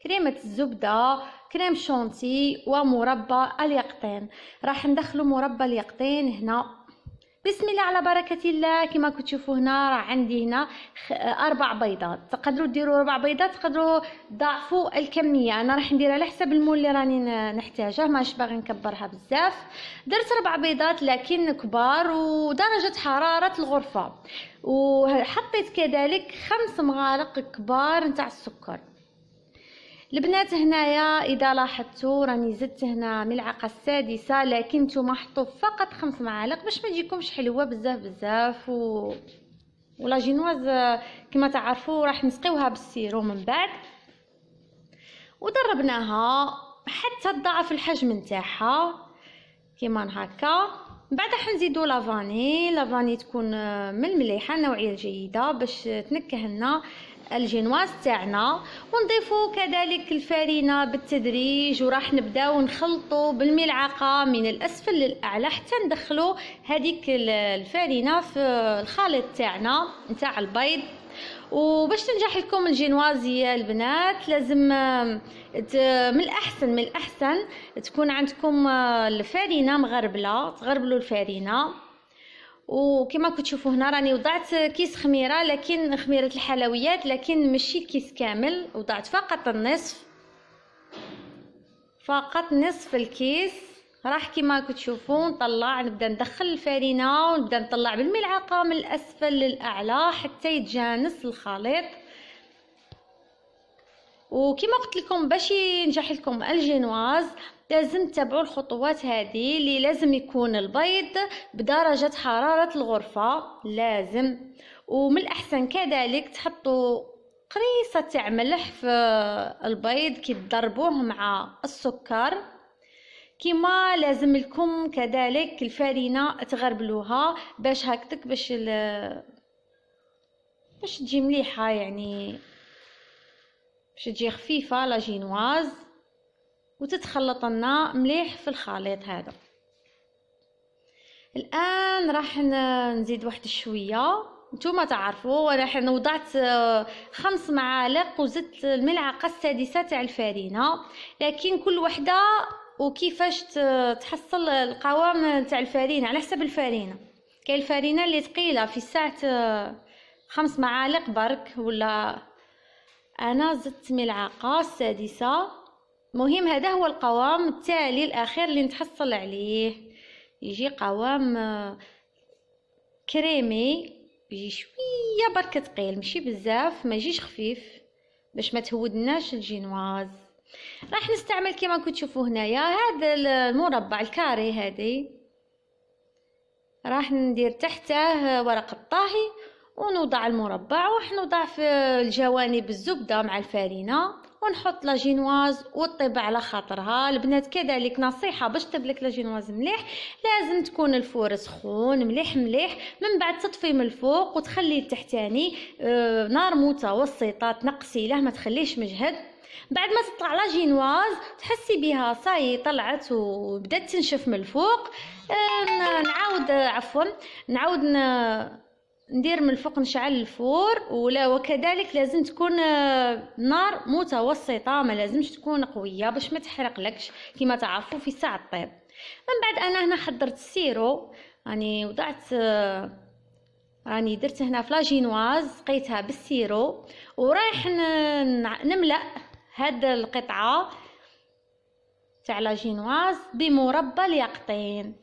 كريمه الزبده، كريم شونتي، ومربى اليقطين. راح ندخلوا مربى اليقطين هنا. بسم الله على بركة الله. كما كتشوفوا هنا راه عندي هنا 4 بيضات. تقدروا ديروا 4 بيضات، تقدروا تضاعفوا الكميه. انا راح نديرها على حسب المول اللي راني نحتاجه، ماشي باغي نكبرها بزاف. درت 4 بيضات لكن كبار ودرجه حراره الغرفه. وحطيت كذلك 5 مغالق كبار نتاع السكر. البنات هنايا اذا لاحظتوا راني زدت هنا ملعقه السادسه، لكن نتوما حطوا فقط 5 معالق باش ما تجيكمش حلوه بزاف ولا جينواز كما تعرفوا راح نسقيوها بالسيرو من بعد. وضربناها حتى تضاعف الحجم نتاعها كيما هكا. بعد راح نزيدوا لافاني تكون من المليحه النوعيه الجيده باش تنكه لنا الجينواز تاعنا. ونضيفوا كذلك الفارينه بالتدريج، وراح نبداو نخلطوا بالملعقه من الاسفل للاعلى حتى ندخلوا هذيك الفارينه في الخليط تاعنا نتاع البيض. وباش تنجح لكم الجينواز يا البنات لازم من الاحسن تكون عندكم الفارينه مغربله، تغربلوا الفارينه. وكما كتشوفوا هنا راني وضعت كيس خميره، لكن خميره الحلويات، لكن ماشي كيس كامل، وضعت فقط نصف الكيس. راح كما كتشوفوا نبدا ندخل الفارينه ونبدا نطلع بالملعقه من الاسفل للاعلى حتى يتجانس الخليط. وكما قلت لكم باش ينجح لكم الجينواز لازم تتبعوا الخطوات هذه، اللي لازم يكون البيض بدرجة حرارة الغرفة لازم. ومن الأحسن كذلك تحطوا قريصة تاع ملح في البيض كي تضربوه مع السكر. كما لازم لكم كذلك الفارينة تغربلوها باش هكذاك باش تجي مليحة، يعني باش تجي خفيفة لا جينواز وتتخلط لنا مليح في الخليط هذا. الان راح نزيد واحد شويه. نتوما تعرفوا انا وضعت 5 معالق وزدت الملعقه السادسه تاع الفارينه، لكن كل وحده وكيفاش تحصل القوام تاع الفارينه على حسب الفارينه. كاين الفارينه اللي ثقيله في ساعه 5 معالق برك، ولا انا زدت ملعقه سادسه. مهم هذا هو القوام التالي الاخير اللي نتحصل عليه، يجي قوام كريمي، يجي شويه برك ثقيل ماشي بزاف، ما يجيش خفيف باش ما تهودناش الجينواز. راح نستعمل كما كتشوفوا هنايا هذا المربع الكاري هذه، راح ندير تحته ورق الطاهي ونوضع المربع، وراح نوضع في الجوانب الزبده مع الفارينه، ونحط لا جينواز وطيب على خاطرها. البنات كذلك نصيحه باش تطيبلك لا جينواز مليح لازم تكون الفور سخون مليح، من بعد تطفي من الفوق وتخلي التحتاني نار متوسطه، تنقصي له ما تخليش مجهد. بعد ما تطلع لا جينواز تحسي بها صاي طلعت وبدات تنشف من الفوق، نعاود ندير من الفوق، نشعل الفور وكذلك لازم تكون نار متوسطه، ما لازمش تكون قويه باش ما تحرقلكش كما تعرفوا في ساعه الطيب. من بعد انا هنا حضرت السيرو، راني وضعت راني درت هنا في لاجينواز سقيتها بالسيرو، ورايح نملأ هاد القطعه تاع لاجينواز بمربى اليقطين.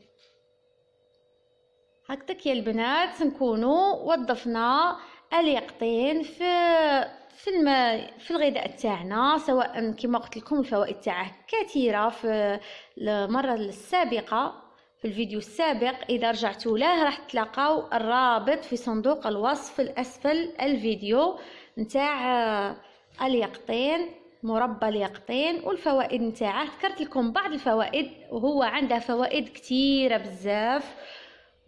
هكذاك يا البنات نكونوا وظفنا اليقطين في الغذاء تاعنا، سواء كما قلت لكم الفوائد تاعه كثيره في المره السابقه في الفيديو السابق. اذا رجعتوا له راح تلاقوا الرابط في صندوق الوصف الاسفل الفيديو نتاع اليقطين، مربى اليقطين والفوائد نتاعه. ذكرت لكم بعض الفوائد وهو عنده فوائد كثيره بزاف،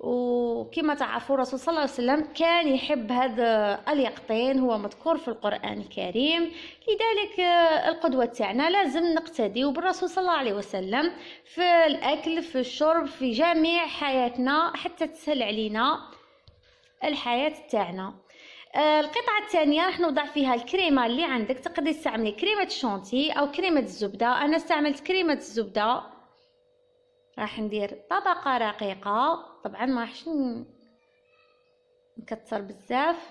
وكما تعرفوا الرسول صلى الله عليه وسلم كان يحب هذا اليقطين، هو مذكور في القرآن الكريم. لذلك القدوة تاعنا لازم نقتدي بالرسول صلى الله عليه وسلم في الأكل في الشرب في جميع حياتنا حتى تسهل علينا الحياة تاعنا. القطعه الثانيه راح نوضع فيها الكريمه اللي عندك. تقدري تستعملي كريمه الشونتي او كريمه الزبده. انا استعملت كريمه الزبده. راح ندير طبقه رقيقه، طبعا ما راحش نكتر بزاف.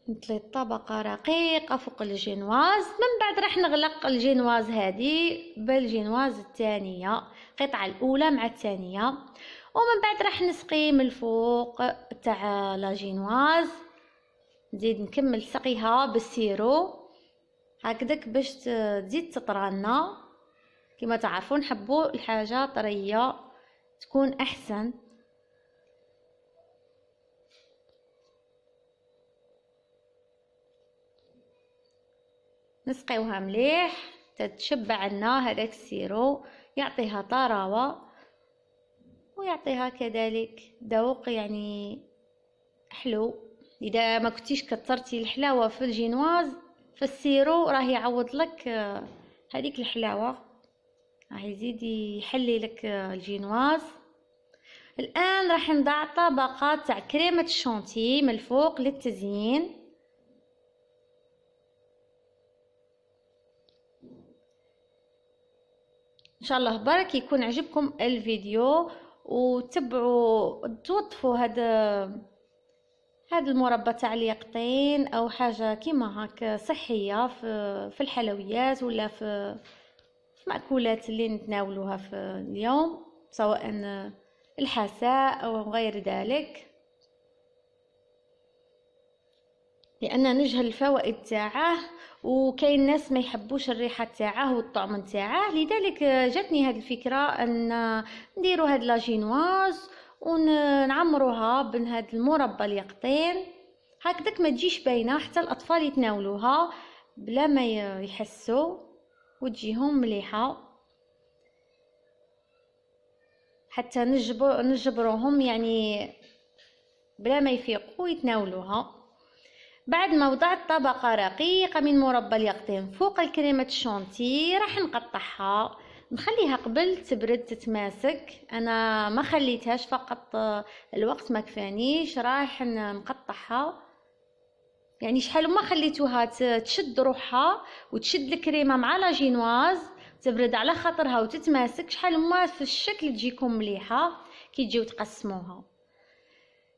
نطلي طبقه رقيقه فوق الجينواز. من بعد راح نغلق الجينواز هذه بالجينواز الثانيه، القطعه الاولى مع الثانيه. ومن بعد راح نسقي من الفوق تاع لا جينواز. نزيد نكمل سقيها بالسيرو هكذاك باش تزيد تطرالنا. كما تعرفون نحبوا الحاجه طريه تكون احسن. نسقيوها مليح تتشبع لنا هذاك السيرو، يعطيها طراوه ويعطيها كذلك ذوق يعني حلو. اذا ما كنتيش كثرتي الحلاوه في الجينواز فالسيرو راه يعوض لك هذيك الحلاوه، راح يزيد يحلي لك الجينواز. الان راح نضع طبقه تاع كريمه الشونتي من الفوق للتزيين. ان شاء الله برك يكون عجبكم الفيديو، وتبعوا توظفوا هذا المربى تاع اليقطين او حاجه كيما هاك صحيه في الحلويات ولا في المأكولات اللي نتناولوها في اليوم، سواء الحساء او غير ذلك، لان نجهل الفوائد تاعه. وكاين ناس ما يحبوش الريحه تاعه والطعم تاعه، لذلك جاتني هذه الفكره ان نديروا هاد لاجينواز ونعمروها بهذا المربى اليقطين هكذاك ما تجيش باينه، حتى الاطفال يتناولوها بلا ما يحسوا وتجيهم مليحه، حتى نجبروهم يعني بلا ما يفيقوا يتناولوها. بعد ما وضعت طبقة رقيقة من مربى اليقطين فوق الكريمة الشونتي راح نقطعها، نخليها قبل تبرد تتماسك. انا ما خليتهاش فقط الوقت ما كفانيش، راح نقطعها يعني شحال ما خليتوها تشد روحها وتشد الكريمة مع لاجينواز تبرد على خاطرها وتتماسك، شحال ما في الشكل تجيكم مليحة كي تجيو تقسموها.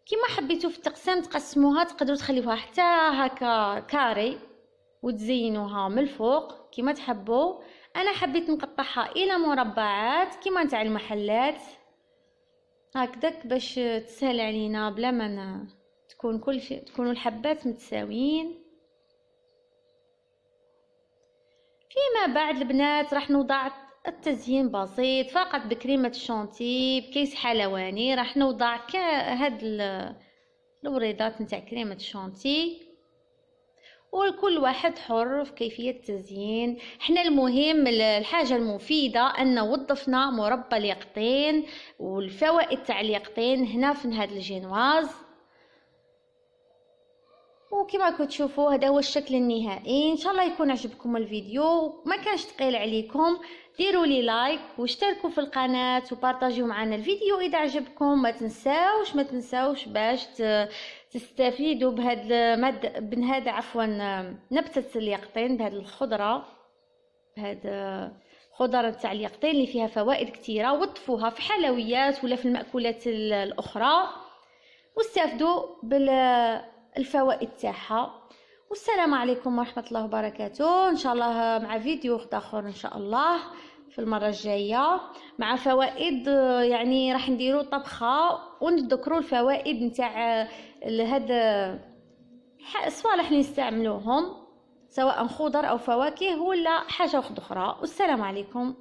كيما حبيتو في التقسيم تقسموها، تقدروا تخليوها حتى هكا كاري وتزينوها من الفوق كيما تحبوا. انا حبيت نقطعها الى مربعات كيما نتاع المحلات هكذاك باش تسهل علينا بلا ما تكون كل شيء تكونوا الحبات متساويين. فيما بعد البنات راح نوضع التزيين بسيط فقط بكريمة الشونتي بكيس حلواني. راح نوضع هاد الوريضات نتاع كريمة الشونتي، والكل واحد حر في كيفية التزيين. احنا المهم الحاجة المفيدة ان وظفنا مربى اليقطين والفوائد تاع اليقطين هنا في هاد الجينواز. وكما كنتوا تشوفوا هذا هو الشكل النهائي. ان شاء الله يكون عجبكم الفيديو، ما كانش ثقيل عليكم. ديروا لي لايك واشتركوا في القناه وبارطاجيو معنا الفيديو اذا عجبكم. ما تنساوش باش تستفيدوا بهذا عفوا نبته اليقطين، بهذه الخضره، بهذا خضره تاع اليقطين اللي فيها فوائد كثيره. وظفوها في حلويات ولا في المأكولات الاخرى واستافدوا بالفوائد تاعها. والسلام عليكم ورحمة الله وبركاته. ان شاء الله مع فيديو اخر ان شاء الله في المرة الجاية مع فوائد، يعني راح نديروا طبخة ونذكروا الفوائد نتاع هذا الصوالح اللي نستعملوهم سواء خضر او فواكه ولا حاجة اخرى. والسلام عليكم.